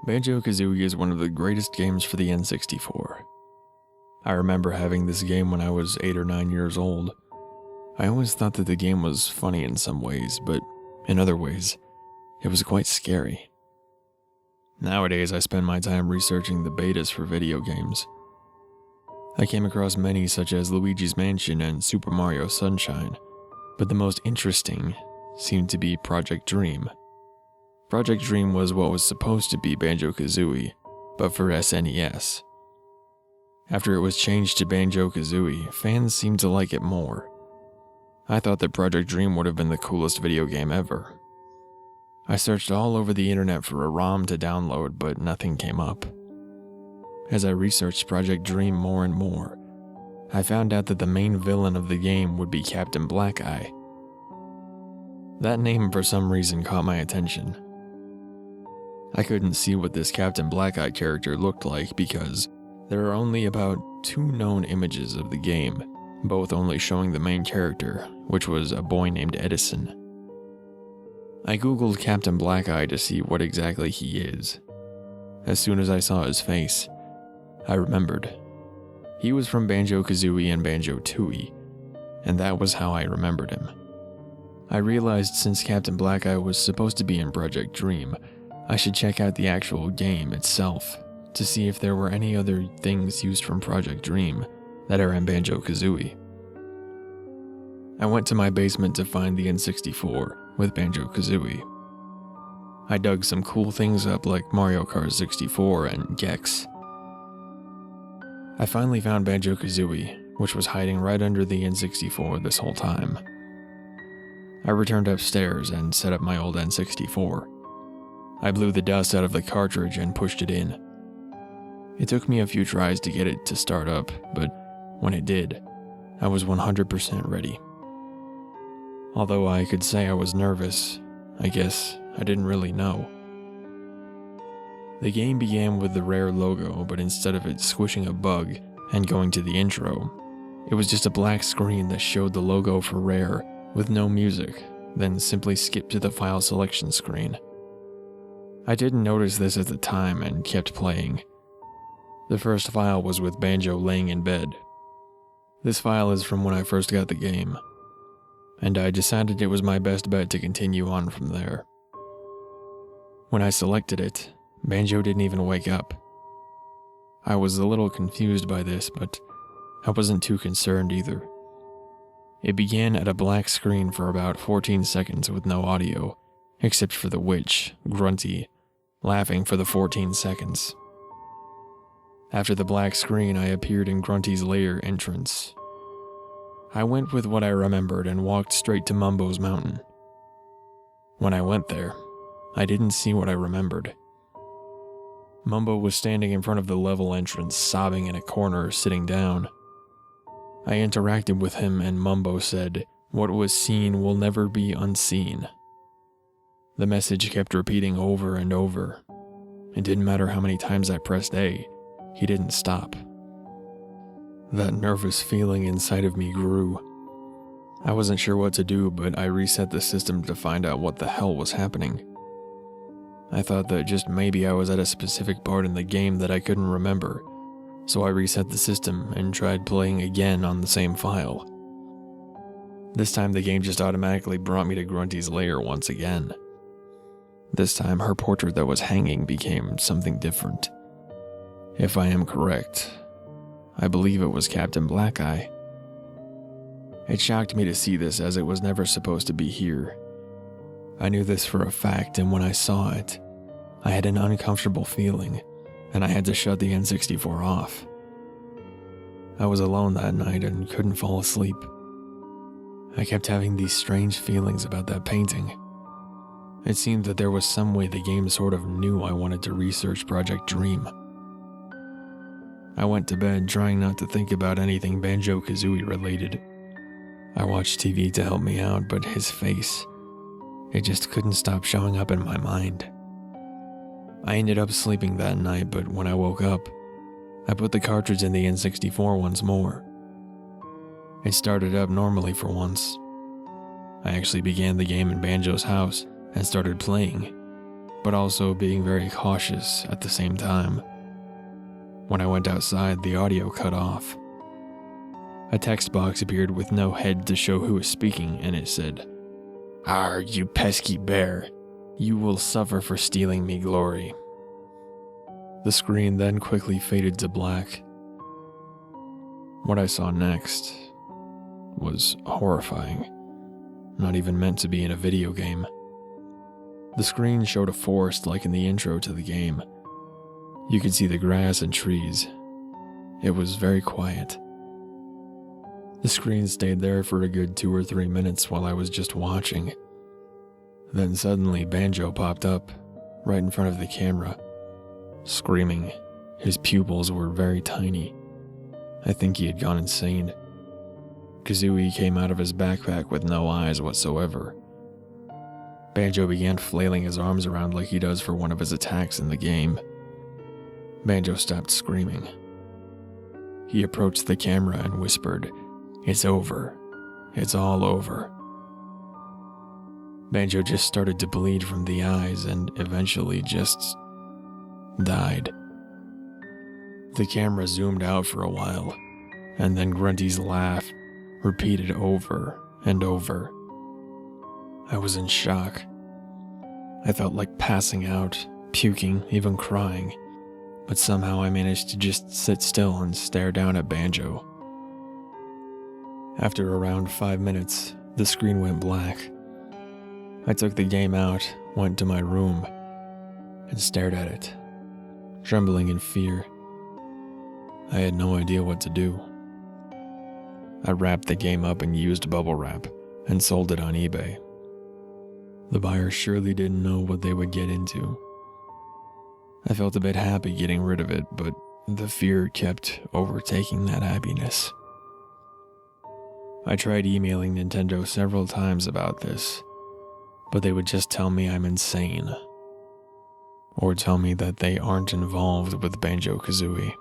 Banjo-Kazooie is one of the greatest games for the N64. I remember having this game when I was 8 or 9 years old. I always thought that the game was funny in some ways, but in other ways, it was quite scary. Nowadays, I spend my time researching the betas for video games. I came across many such as Luigi's Mansion and Super Mario Sunshine, but the most interesting seemed to be Project Dream. Project Dream was what was supposed to be Banjo-Kazooie, but for SNES. After it was changed to Banjo-Kazooie, fans seemed to like it more. I thought that Project Dream would have been the coolest video game ever. I searched all over the internet for a ROM to download, but nothing came up. As I researched Project Dream more and more, I found out that the main villain of the game would be Captain Black-Eye. That name for some reason caught my attention. I couldn't see what this Captain Black-Eye character looked like because there are only about 2 known images of the game, both only showing the main character, which was a boy named Edison. I googled Captain Black-Eye to see what exactly he is. As soon as I saw his face, I remembered. He was from Banjo-Kazooie and Banjo-Tooie, and that was how I remembered him. I realized since Captain Black-Eye was supposed to be in Project Dream, I should check out the actual game itself to see if there were any other things used from Project Dream that are in Banjo-Kazooie. I went to my basement to find the N64 with Banjo-Kazooie. I dug some cool things up like Mario Kart 64 and Gex. I finally found Banjo-Kazooie, which was hiding right under the N64 this whole time. I returned upstairs and set up my old N64. I blew the dust out of the cartridge and pushed it in. It took me a few tries to get it to start up, but when it did, I was 100% ready. Although I could say I was nervous, I guess I didn't really know. The game began with the Rare logo, but instead of it squishing a bug and going to the intro, it was just a black screen that showed the logo for Rare with no music, then simply skipped to the file selection screen. I didn't notice this at the time and kept playing. The first file was with Banjo laying in bed. This file is from when I first got the game, and I decided it was my best bet to continue on from there. When I selected it, Banjo didn't even wake up. I was a little confused by this, but I wasn't too concerned either. It began at a black screen for about 14 seconds with no audio, except for the witch, Grunty, laughing for the 14 seconds. After the black screen, I appeared in Grunty's lair entrance. I went with what I remembered and walked straight to Mumbo's mountain. When I went there, I didn't see what I remembered. Mumbo was standing in front of the level entrance, sobbing in a corner, sitting down. I interacted with him and Mumbo said, "What was seen will never be unseen." The message kept repeating over and over. It didn't matter how many times I pressed A, he didn't stop. That nervous feeling inside of me grew. I wasn't sure what to do, but I reset the system to find out what the hell was happening. I thought that just maybe I was at a specific part in the game that I couldn't remember, so I reset the system and tried playing again on the same file. This time the game just automatically brought me to Grunty's lair once again. This time her portrait that was hanging became something different. If I am correct, I believe it was Captain Black-Eye. It shocked me to see this as it was never supposed to be here. I knew this for a fact, and when I saw it, I had an uncomfortable feeling, and I had to shut the N64 off. I was alone that night and couldn't fall asleep. I kept having these strange feelings about that painting. It seemed that there was some way the game sort of knew I wanted to research Project Dream. I went to bed trying not to think about anything Banjo-Kazooie related. I watched TV to help me out, but his face, It just couldn't stop showing up in my mind. I ended up sleeping that night, but when I woke up, I put the cartridge in the N64 once more. It started up normally for once. I actually began the game in Banjo's house and started playing, but also being very cautious at the same time. When I went outside, the audio cut off. A text box appeared with no head to show who was speaking, and it said, "Arr, you pesky bear. You will suffer for stealing me glory." The screen then quickly faded to black. What I saw next was horrifying, not even meant to be in a video game. The screen showed a forest like in the intro to the game. You could see the grass and trees. It was very quiet. The screen stayed there for a good 2 or 3 minutes while I was just watching. Then suddenly Banjo popped up, right in front of the camera, screaming. His pupils were very tiny. I think he had gone insane. Kazooie came out of his backpack with no eyes whatsoever. Banjo began flailing his arms around like he does for one of his attacks in the game. Banjo stopped screaming. He approached the camera and whispered, "It's over. It's all over." Banjo just started to bleed from the eyes and eventually just died. The camera zoomed out for a while, and then Grunty's laugh repeated over and over. I was in shock. I felt like passing out, puking, even crying, but somehow I managed to just sit still and stare down at Banjo. After around 5 minutes, the screen went black. I took the game out, went to my room, and stared at it, trembling in fear. I had no idea what to do. I wrapped the game up and used bubble wrap and sold it on eBay. The buyer surely didn't know what they would get into. I felt a bit happy getting rid of it, but the fear kept overtaking that happiness. I tried emailing Nintendo several times about this, but they would just tell me I'm insane, or tell me that they aren't involved with Banjo-Kazooie.